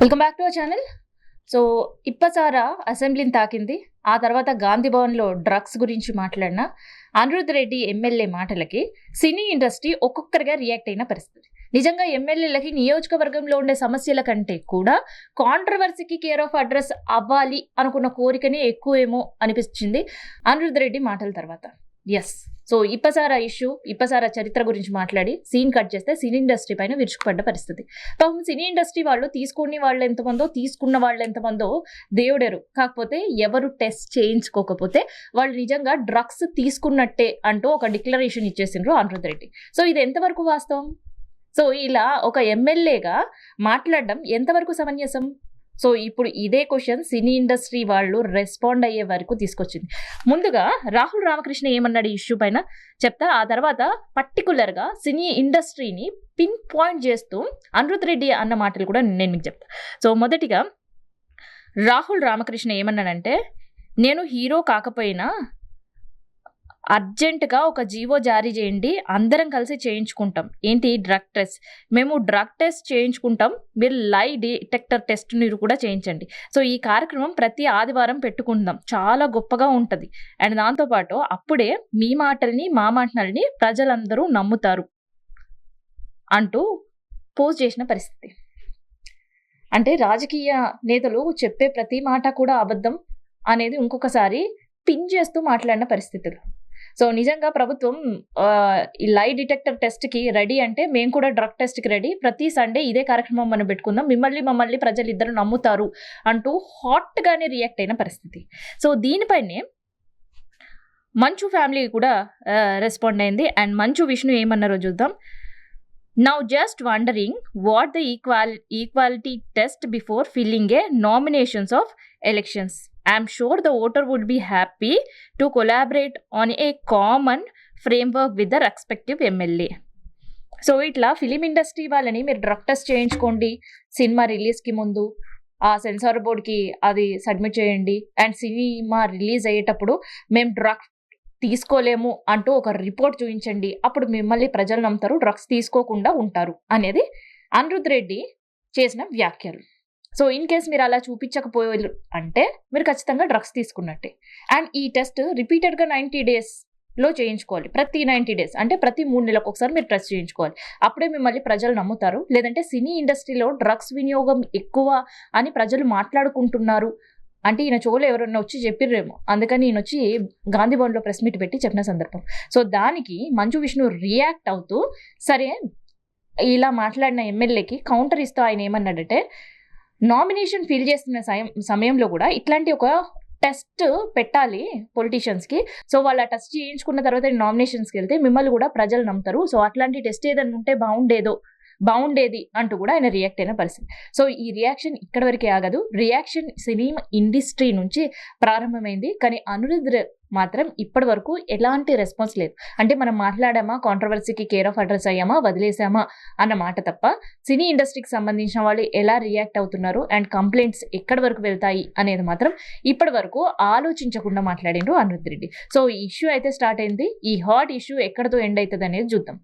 Welcome back to our channel. So ఇప్పసారా అసెంబ్లీని తాకింది. ఆ తర్వాత గాంధీ భవన్లో డ్రగ్స్ గురించి మాట్లాడిన అనిరుద్ రెడ్డి ఎమ్మెల్యే మాటలకి సినీ ఇండస్ట్రీ ఒక్కొక్కరిగా రియాక్ట్ అయిన పరిస్థితి. నిజంగా ఎమ్మెల్యేలకి నియోజకవర్గంలో ఉండే సమస్యల కంటే కూడా కాంట్రవర్సీకి కేర్ ఆఫ్ అడ్రస్ అవ్వాలి అనుకున్న కోరికనే ఎక్కువేమో అనిపించింది అనిరుద్ రెడ్డి మాటల తర్వాత. ఎస్, సో ఇప్పసారా ఇష్యూ, ఇప్పసారా చరిత్ర గురించి మాట్లాడి సీన్ కట్ చేస్తే సినీ ఇండస్ట్రీ పైన విరుచుకుపడ్డ పరిస్థితి. పాపం సినీ ఇండస్ట్రీ వాళ్ళు తీసుకునే వాళ్ళు ఎంతమందో, తీసుకున్న వాళ్ళు ఎంతమందో దేవుడెరు. కాకపోతే ఎవరు టెస్ట్ చేయించుకోకపోతే వాళ్ళు నిజంగా డ్రగ్స్ తీసుకున్నట్టే అంటూ ఒక డిక్లరేషన్ ఇచ్చేసిండ్రు అనిరుద్ రెడ్డి. సో ఇది ఎంతవరకు వాస్తవం? సో ఇలా ఒక ఎమ్మెల్యేగా మాట్లాడడం ఎంతవరకు సమంజసం? సో ఇప్పుడు ఇదే క్వశ్చన్ సినీ ఇండస్ట్రీ వాళ్ళు రెస్పాండ్ అయ్యే వరకు తీసుకొచ్చింది. ముందుగా రాహుల్ రామకృష్ణ ఏమన్నాడు ఈ ఇష్యూ పైన చెప్తా. ఆ తర్వాత పర్టికులర్గా సినీ ఇండస్ట్రీని పిన్ పాయింట్ చేస్తూ అనిరుద్ రెడ్డి అన్న మాటలు కూడా నేను మీకు చెప్తా. సో మొదటిగా రాహుల్ రామకృష్ణ ఏమన్నాడంటే, నేను హీరో కాకపోయినా అర్జెంటుగా ఒక జీవో జారీ చేయండి, అందరం కలిసి చేయించుకుంటాం. ఏంటి? Drug test. మేము డ్రగ్ టెస్ట్ చేయించుకుంటాం, మీరు లై డిటెక్టర్ టెస్ట్ మీరు కూడా చేయించండి. సో ఈ కార్యక్రమం ప్రతి ఆదివారం పెట్టుకుందాం, చాలా గొప్పగా ఉంటుంది. అండ్ దాంతోపాటు అప్పుడే మీ మాటల్ని మా మాటల్ని ప్రజలందరూ నమ్ముతారు అంటూ పోస్ట్ చేసిన పరిస్థితి. అంటే రాజకీయ నేతలు చెప్పే ప్రతి మాట కూడా అబద్ధం అనేది ఇంకొకసారి పిన్ చేస్తూ మాట్లాడిన పరిస్థితులు. సో నిజంగా ప్రభుత్వం ఈ లై డిటెక్టర్ టెస్ట్కి రెడీ అంటే మేము కూడా డ్రగ్ టెస్ట్కి రెడీ, ప్రతి సండే ఇదే కార్యక్రమం మనం పెట్టుకుందాం, మమ్మల్ని ప్రజలు ఇద్దరు నమ్ముతారు అంటూ హాట్గానే రియాక్ట్ అయిన పరిస్థితి. సో దీనిపైనే మంచు ఫ్యామిలీ కూడా రెస్పాండ్ అయింది. అండ్ మంచు విష్ణు ఏమన్నారో చూద్దాం. Now just wondering what the equality test before filling a nominations of elections. I am sure the voter would be happy to collaborate on a common framework with the respective MLA. So ఇట్లా film industry వాళ్ళని మీరు drug test చేయించుకోండి, cinema రిలీజ్కి ముందు ఆ censor బోర్డ్కి అది submit చేయండి, and cinema release అయ్యేటప్పుడు మేము డ్రగ్ తీసుకోలేము అంటూ ఒక రిపోర్ట్ చూపించండి, అప్పుడు మిమ్మల్ని ప్రజలు నమ్ముతారు, డ్రగ్స్ తీసుకోకుండా ఉంటారు అనేది అనిరుద్ రెడ్డి చేసిన వ్యాఖ్యలు. సో ఇన్ కేస్ మీరు అలా చూపించకపోయారు అంటే మీరు ఖచ్చితంగా డ్రగ్స్ తీసుకున్నట్టే. అండ్ ఈ టెస్ట్ రిపీటెడ్గా 90 డేస్లో చేయించుకోవాలి. ప్రతి 90 డేస్ అంటే ప్రతి 3 నెలలకు ఒకసారి మీరు టెస్ట్ చేయించుకోవాలి. అప్పుడే మిమ్మల్ని ప్రజలు నమ్ముతారు. లేదంటే సినీ ఇండస్ట్రీలో డ్రగ్స్ వినియోగం ఎక్కువ అని ప్రజలు మాట్లాడుకుంటున్నారు అంటే ఈయన చోలు ఎవరన్నా వచ్చి చెప్పిర్రేమో, అందుకని ఈయన వచ్చి గాంధీ భవన్లో ప్రెస్ మీట్ పెట్టి చెప్పిన సందర్భం. సో దానికి మంచు విష్ణు రియాక్ట్ అవుతూ, సరే ఇలా మాట్లాడిన ఎమ్మెల్యేకి కౌంటర్ ఇస్తూ ఆయన ఏమన్నాడంటే, నామినేషన్ ఫిల్ చేస్తున్న సమయంలో కూడా ఇట్లాంటి ఒక టెస్ట్ పెట్టాలి పొలిటీషియన్స్కి. సో వాళ్ళు ఆ టెస్ట్ చేయించుకున్న తర్వాత నామినేషన్స్కి వెళ్తే మిమ్మల్ని కూడా ప్రజలు నమ్ముతారు. సో అట్లాంటి టెస్ట్ ఏదైనా ఉంటే బాగుండేది అంటూ కూడా ఆయన రియాక్ట్ అయిన పరిస్థితి. సో ఈ రియాక్షన్ ఇక్కడ వరకే ఆగదు. రియాక్షన్ సినిమా ఇండస్ట్రీ నుంచి ప్రారంభమైంది. కానీ అనిరుద్ మాత్రం ఇప్పటి వరకు ఎలాంటి రెస్పాన్స్ లేదు. అంటే మనం మాట్లాడామా, కాంట్రవర్సీకి కేర్ ఆఫ్ అడ్రస్ అయ్యామా, వదిలేసామా అన్న మాట తప్ప సినీ ఇండస్ట్రీకి సంబంధించిన వాళ్ళు ఎలా రియాక్ట్ అవుతున్నారు అండ్ కంప్లైంట్స్ ఎక్కడి వరకు వెళ్తాయి అనేది మాత్రం ఇప్పటి వరకు ఆలోచించకుండా మాట్లాడిండ్రు అనిరుద్ రెడ్డి. సో ఈ ఇష్యూ అయితే స్టార్ట్ అయింది. ఈ హాట్ ఇష్యూ ఎక్కడితో ఎండ్ అవుతుంది అనేది చూద్దాం.